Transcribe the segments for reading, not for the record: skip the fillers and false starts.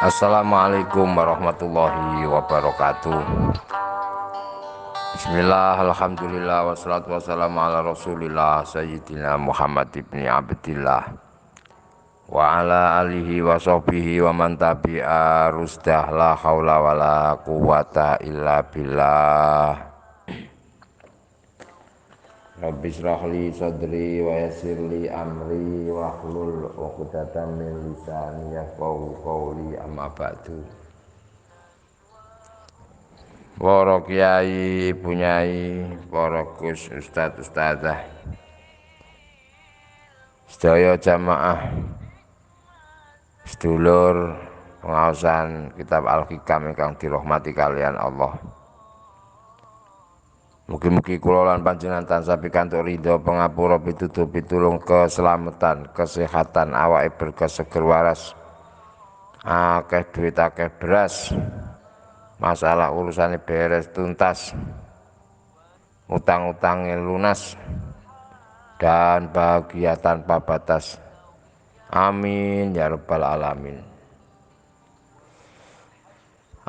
Assalamualaikum warahmatullahi wabarakatuh. Bismillah, alhamdulillah, wassalatu wassalamu ala rasulillah Sayyidina Muhammad ibni Abdillah wa ala alihi wa sahbihi wa man tabi'a rusdah, la hawla wa la quwata illa billah. Rabbi shrah li sadri wa yassir li amri wa hlul 'uqdatam min lisani yafqahu qawli, amma ba'du. Para kiai, ibu nyai, para gus, ustaz, ustazah, sedaya jamaah, sedulur pengaosan kitab Al-Hikam ingkang dirahmati kalian Allah. Mugi-mugi kula lan panjenengan tansah pikantuk ridho, pangapura, pituduh, pitulung, keselamatan, kesehatan, awake berkah seger waras, akeh duit, akeh beras, masalah urusane beres tuntas, utang-utangnya lunas, dan bahagia tanpa batas. Amin ya rabbal alamin.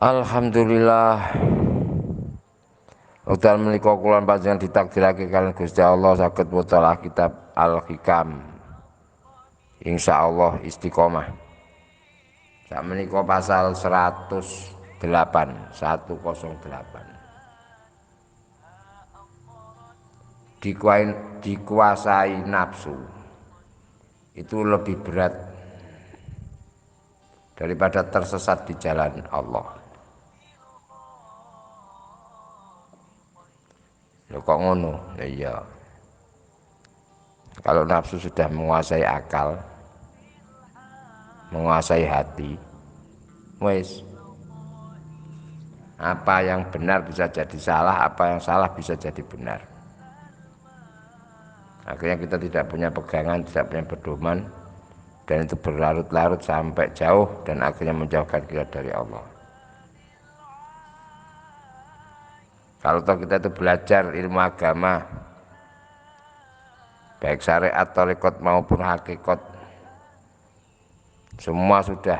Alhamdulillah. Wekdal menika kula panjenengan ditakdirake kalian Gusti Allah saged mutalaah kitab Al-Hikam. Insyaallah istiqomah. Sak menika pasal 108. Dikuasai nafsu itu lebih berat daripada tersesat di jalan Allah. Loh kok ngono? Ya iya. Kalau nafsu sudah menguasai akal, menguasai hati, wes apa yang benar bisa jadi salah, apa yang salah bisa jadi benar. Akhirnya kita tidak punya pegangan, tidak punya pedoman, dan itu berlarut-larut sampai jauh dan akhirnya menjauhkan kita dari Allah. Kalau kita itu belajar ilmu agama, baik syariat, thariqat maupun hakikat, semua sudah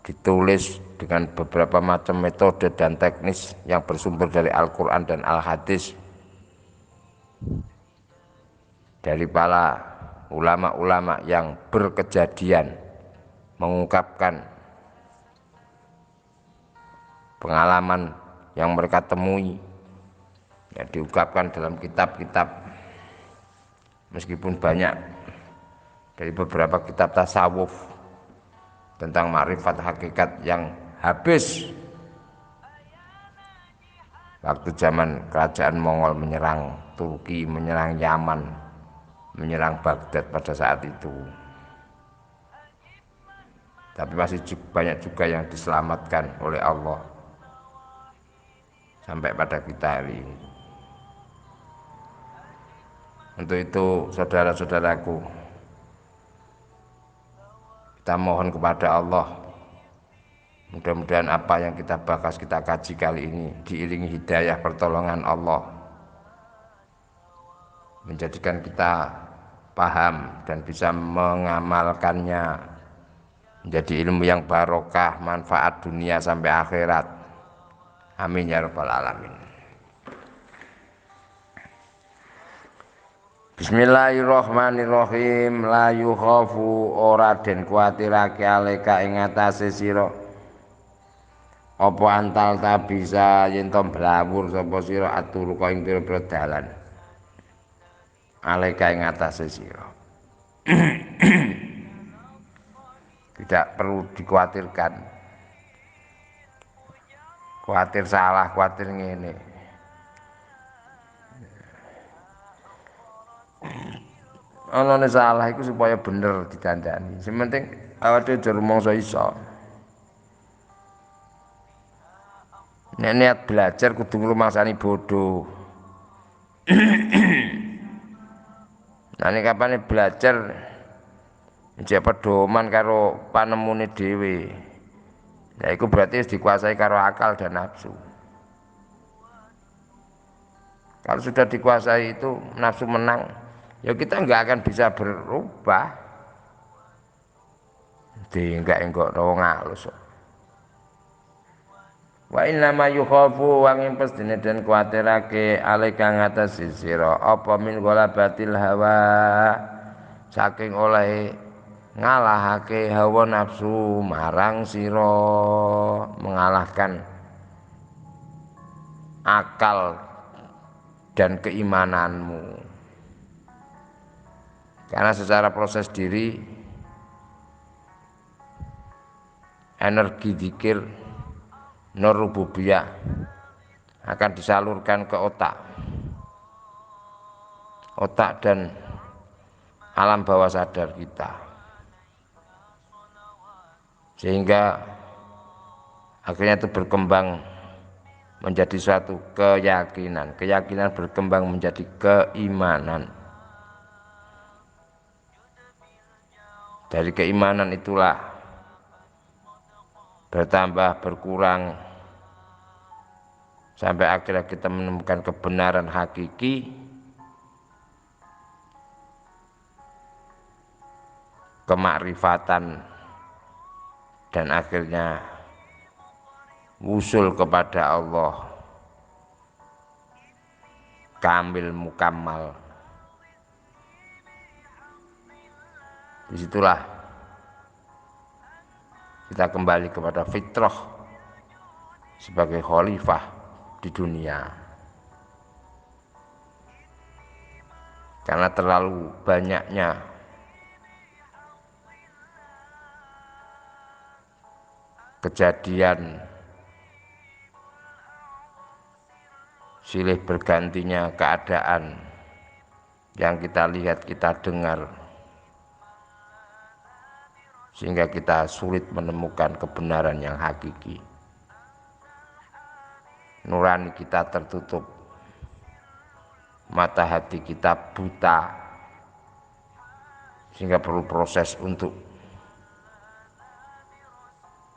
ditulis dengan beberapa macam metode dan teknis yang bersumber dari Al-Quran dan Al-Hadis, dari para ulama-ulama yang berkejadian mengungkapkan pengalaman yang mereka temui, yang diungkapkan dalam kitab-kitab, meskipun banyak dari beberapa kitab tasawuf tentang makrifat hakikat yang habis waktu zaman kerajaan Mongol menyerang Turki, menyerang Yaman, menyerang Baghdad pada saat itu. Tapi masih banyak juga yang diselamatkan oleh Allah sampai pada kita hari ini. Untuk itu saudara-saudaraku, kita mohon kepada Allah, mudah-mudahan apa yang kita bahas, kita kaji kali ini diiringi hidayah pertolongan Allah, menjadikan kita paham dan bisa mengamalkannya menjadi ilmu yang barokah, manfaat dunia sampai akhirat. Amin ya rabbal alamin. Bismillahirrahmanirrahim. La yukhafu, ora den kuwatirake aleka ing atase sira apa antal ta bisa yen to blawur sapa sira atur ka ing pira-pira dalan. Aleka ing atase sira. Tidak perlu dikhawatirkan. Kuatir salah, kuatir ngene. Anane salah iku supaya bener dikandani. Sing penting awake dhewe aja rumangsa iso. Nek niat belajar kudu ngrumangsani bodoh. Nah ini kapan belajar njek pedoman karo panemune dhewe. Nah itu berarti dikuasai karo akal dan nafsu. Kalau sudah dikuasai itu nafsu menang, ya kita nggak akan bisa berubah. Enggak wong alus. Wa inna ma yukhafu wa ing pestine den kuwatirake ale kang ngatasi sira apa min ghalabatil hawa saking oleh ngalahake hawa nafsu marang sira, mengalahkan akal dan keimananmu. Karena secara proses diri energi zikir nur rububiyah akan disalurkan ke otak dan alam bawah sadar kita, sehingga akhirnya itu berkembang menjadi suatu keyakinan berkembang menjadi keimanan. Dari keimanan itulah bertambah berkurang sampai akhirnya kita menemukan kebenaran hakiki, kemakrifatan, dan akhirnya wusul kepada Allah kamil mukammal. Disitulah kita kembali kepada fitrah sebagai khalifah di dunia. Karena terlalu banyaknya kejadian silih bergantinya keadaan yang kita lihat, kita dengar, sehingga kita sulit menemukan kebenaran yang hakiki. Nurani kita tertutup, mata hati kita buta, sehingga perlu proses untuk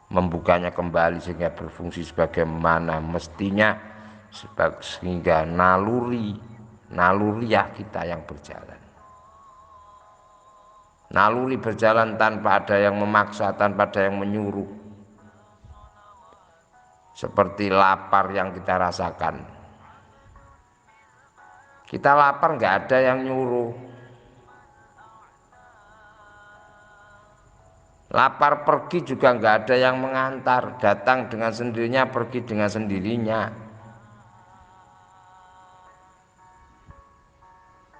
membukanya kembali sehingga berfungsi sebagaimana mestinya, sehingga naluriah kita yang berjalan. Naluri berjalan tanpa ada yang memaksa, tanpa ada yang menyuruh. Seperti lapar yang kita rasakan. Kita lapar nggak ada yang nyuruh. Lapar pergi juga nggak ada yang mengantar. Datang dengan sendirinya, pergi dengan sendirinya.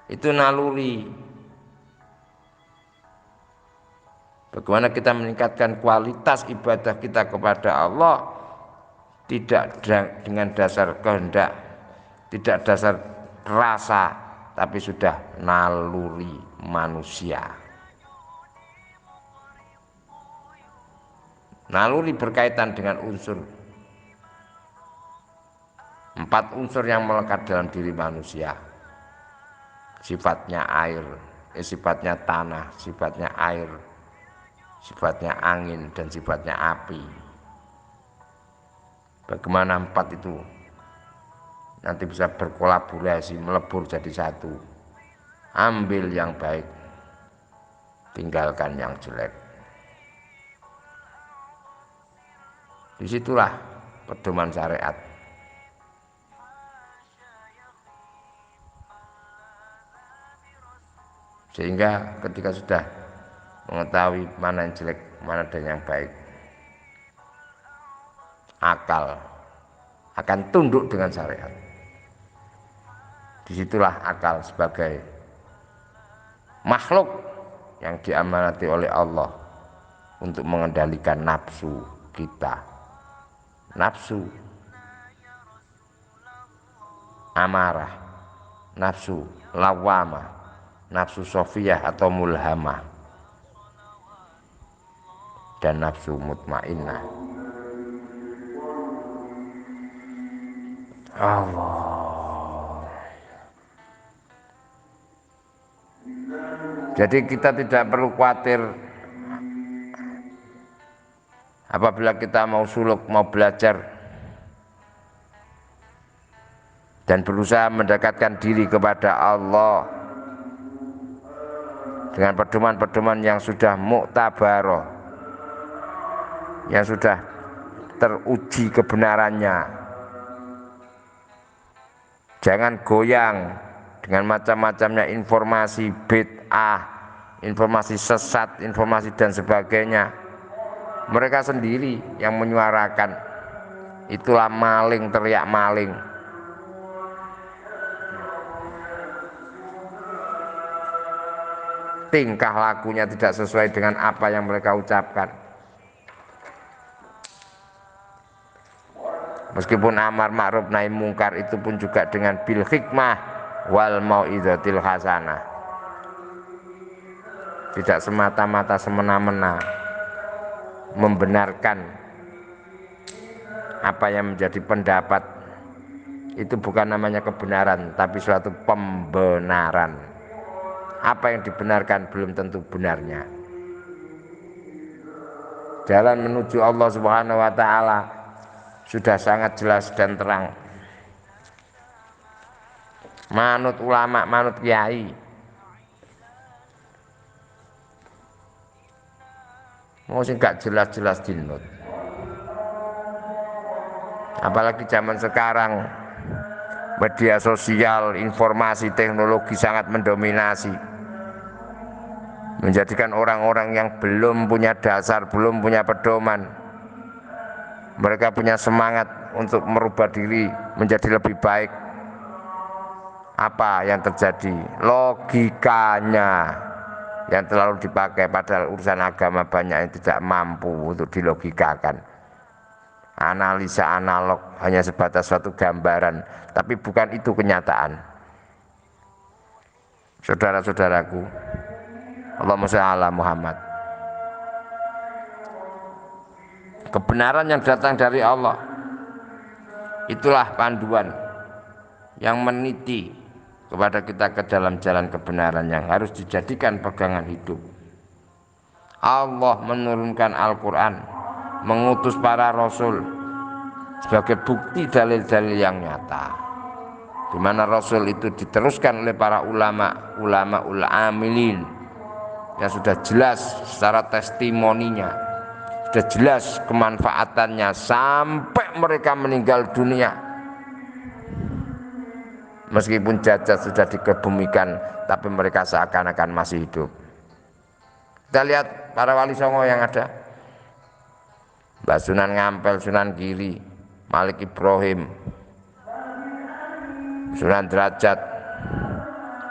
Itu naluri. Bagaimana kita meningkatkan kualitas ibadah kita kepada Allah, tidak dengan dasar kehendak, tidak dasar rasa, tapi sudah naluri manusia. Naluri berkaitan dengan unsur 4 unsur yang melekat dalam diri manusia. Sifatnya air, sifatnya tanah, sifatnya air, sifatnya angin, dan sifatnya api. Bagaimana 4 itu nanti bisa berkolaborasi, melebur jadi satu. Ambil yang baik, tinggalkan yang jelek. Disitulah pedoman syariat. Sehingga ketika sudah mengetahui mana yang jelek, mana dan yang baik, akal akan tunduk dengan syariat. Disitulah akal sebagai makhluk yang diamanati oleh Allah untuk mengendalikan nafsu kita. Nafsu amarah, nafsu lawamah, nafsu sofiyah atau mulhamah, dan nafsu mutmainnah. Allah. Jadi kita tidak perlu khawatir apabila kita mau suluk, mau belajar dan berusaha mendekatkan diri kepada Allah dengan pedoman-pedoman yang sudah muktabaroh, yang sudah teruji kebenarannya. Jangan goyang dengan macam-macamnya informasi bid'ah, informasi sesat, informasi dan sebagainya. Mereka sendiri yang menyuarakan, itulah maling teriak maling. Tingkah lakunya tidak sesuai dengan apa yang mereka ucapkan. Meskipun amar ma'ruf nahi mungkar itu pun juga dengan bil hikmah wal mau'izatil hasanah. Tidak semata-mata semena-mena membenarkan apa yang menjadi pendapat. Itu bukan namanya kebenaran, tapi suatu pembenaran. Apa yang dibenarkan belum tentu benarnya. Jalan menuju Allah Subhanahu wa taala sudah sangat jelas dan terang. Manut ulama, manut kiai. Mau sing gak jelas-jelas dinut. Apalagi zaman sekarang, media sosial, informasi, teknologi sangat mendominasi, menjadikan orang-orang yang belum punya dasar, belum punya pedoman, mereka punya semangat untuk merubah diri menjadi lebih baik. Apa yang terjadi? Logikanya yang terlalu dipakai, padahal urusan agama banyak yang tidak mampu untuk dilogikakan. Analisa analog hanya sebatas suatu gambaran, tapi bukan itu kenyataan. Saudara-saudaraku, Allahumma shalli ala Muhammad. Kebenaran yang datang dari Allah, itulah panduan yang meniti kepada kita ke dalam jalan kebenaran yang harus dijadikan pegangan hidup. Allah menurunkan Al-Quran, mengutus para rasul sebagai bukti dalil-dalil yang nyata, di mana rasul itu diteruskan oleh para ulama ul amilin yang sudah jelas secara testimoninya, sudah jelas kemanfaatannya sampai mereka meninggal dunia. Meskipun jajah sudah dikebumikan, tapi mereka seakan-akan masih hidup. Kita lihat para wali songo yang ada, Mbah Sunan Ngampel, Sunan Giri, Malik Ibrahim, Sunan Derajat,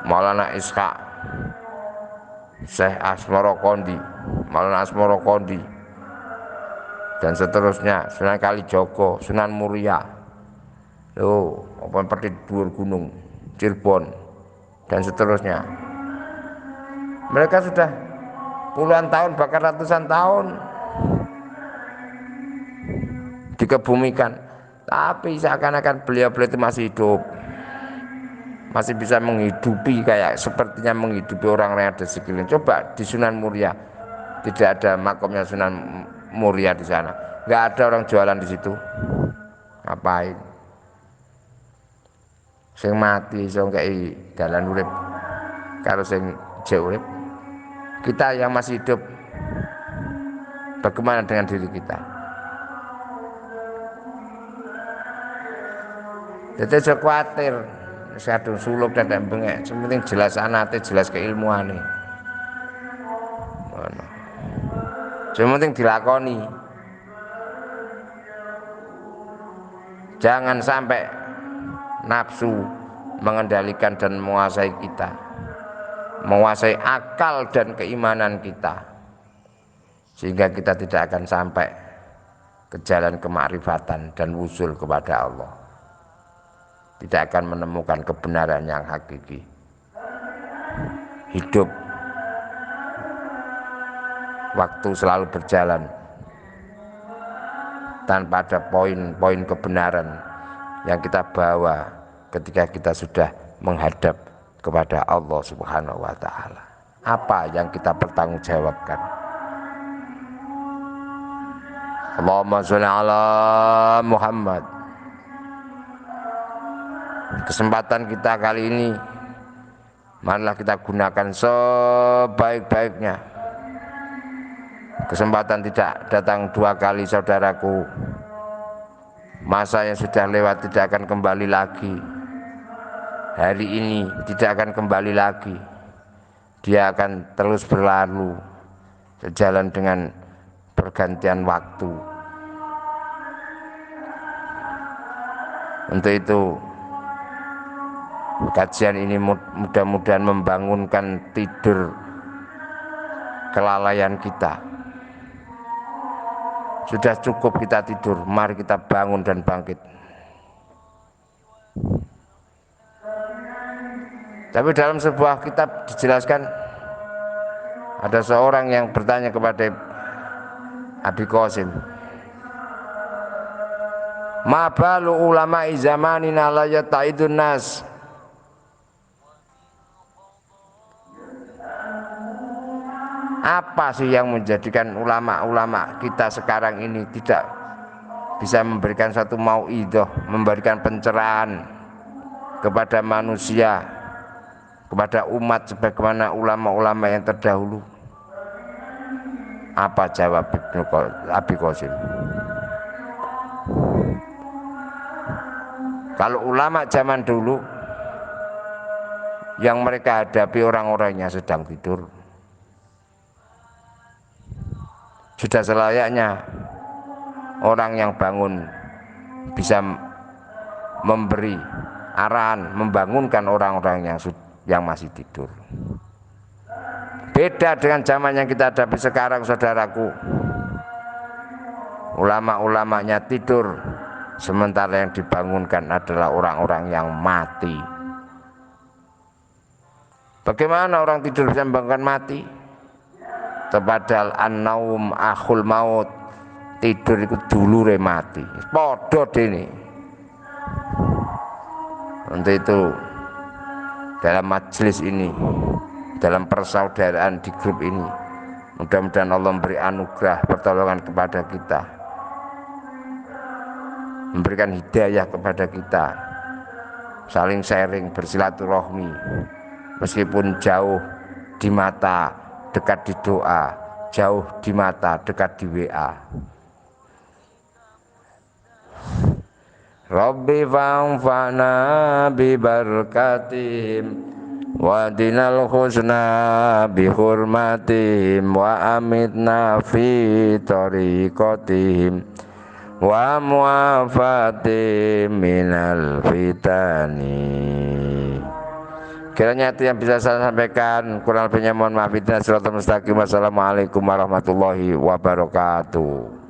Maulana Ishaq, Syekh Asmoro Kondi, Maulana Asmoro Kondi, dan seterusnya, Sunan Kalijogo, Sunan Muria, apa seperti dhuwur gunung, Cirebon, dan seterusnya. Mereka sudah puluhan tahun, bahkan ratusan tahun dikebumikan, tapi seakan-akan beliau-beliau itu masih hidup, masih bisa menghidupi, kayak sepertinya menghidupi orang-orang yang ada sekeliling. Coba di Sunan Muria, tidak ada makomnya Sunan Muria di sana, nggak ada orang jualan di situ. Ngapain? Sing mati iso ngkei dalan urip karo sing jek urip. Kita yang masih hidup, bagaimana dengan diri kita? Jadi aja khawatir sadung suluk dadak bengek, penting jelas anate, jelas keilmuane. Ngono. Yang penting dilakoni. Jangan sampai nafsu mengendalikan dan menguasai kita, menguasai akal dan keimanan kita, sehingga kita tidak akan sampai ke jalan kemakrifatan dan wusul kepada Allah, tidak akan menemukan kebenaran yang hakiki. Hidup, waktu selalu berjalan tanpa ada poin-poin kebenaran, yang kita bawa ketika kita sudah menghadap kepada Allah Subhanahu wa taala. Apa yang kita pertanggungjawabkan? Allahumma sholli ala Muhammad. Kesempatan kita kali ini marilah kita gunakan sebaik-baiknya. Kesempatan tidak datang dua kali, saudaraku. Masa yang sudah lewat tidak akan kembali lagi. Hari ini tidak akan kembali lagi. Dia akan terus berlalu sejalan dengan pergantian waktu. Untuk itu kajian ini mudah-mudahan membangunkan tidur kelalaian kita. Sudah cukup kita tidur, mari kita bangun dan bangkit. Tapi dalam sebuah kitab dijelaskan, ada seorang yang bertanya kepada Abi Qasim, ma balu ulama'i zamanina la yata'idun nas. Apa sih yang menjadikan ulama-ulama kita sekarang ini tidak bisa memberikan satu mauidhah, memberikan pencerahan kepada manusia, kepada umat sebagaimana ulama-ulama yang terdahulu? Apa jawab Abi Qasim? Kalau ulama zaman dulu yang mereka hadapi orang-orangnya sedang tidur, sudah selayaknya orang yang bangun bisa memberi arahan, membangunkan orang-orang yang masih tidur. Beda dengan zaman yang kita hadapi sekarang, saudaraku. Ulama-ulamanya tidur, sementara yang dibangunkan adalah orang-orang yang mati. Bagaimana orang tidur bisa membangunkan mati? Padahal an-naum akhul maut, tidur itu dulure mati. Padha dene. Untuk itu dalam majelis ini, dalam persaudaraan di grup ini, mudah-mudahan Allah memberi anugerah pertolongan kepada kita, memberikan hidayah kepada kita, saling sharing, bersilaturahmi, meskipun jauh di mata, dekat di doa, jauh di mata, dekat di WA. Rabbi fa'anfa'na bi barakatihim wa dinal husna bi hurmatihim wa amitna fi tariqatihim wa muafatihim minal fitani. Kiranya itu yang bisa saya sampaikan, kurang lebihnya mohon maaf. Wassalamualaikum warahmatullahi wabarakatuh.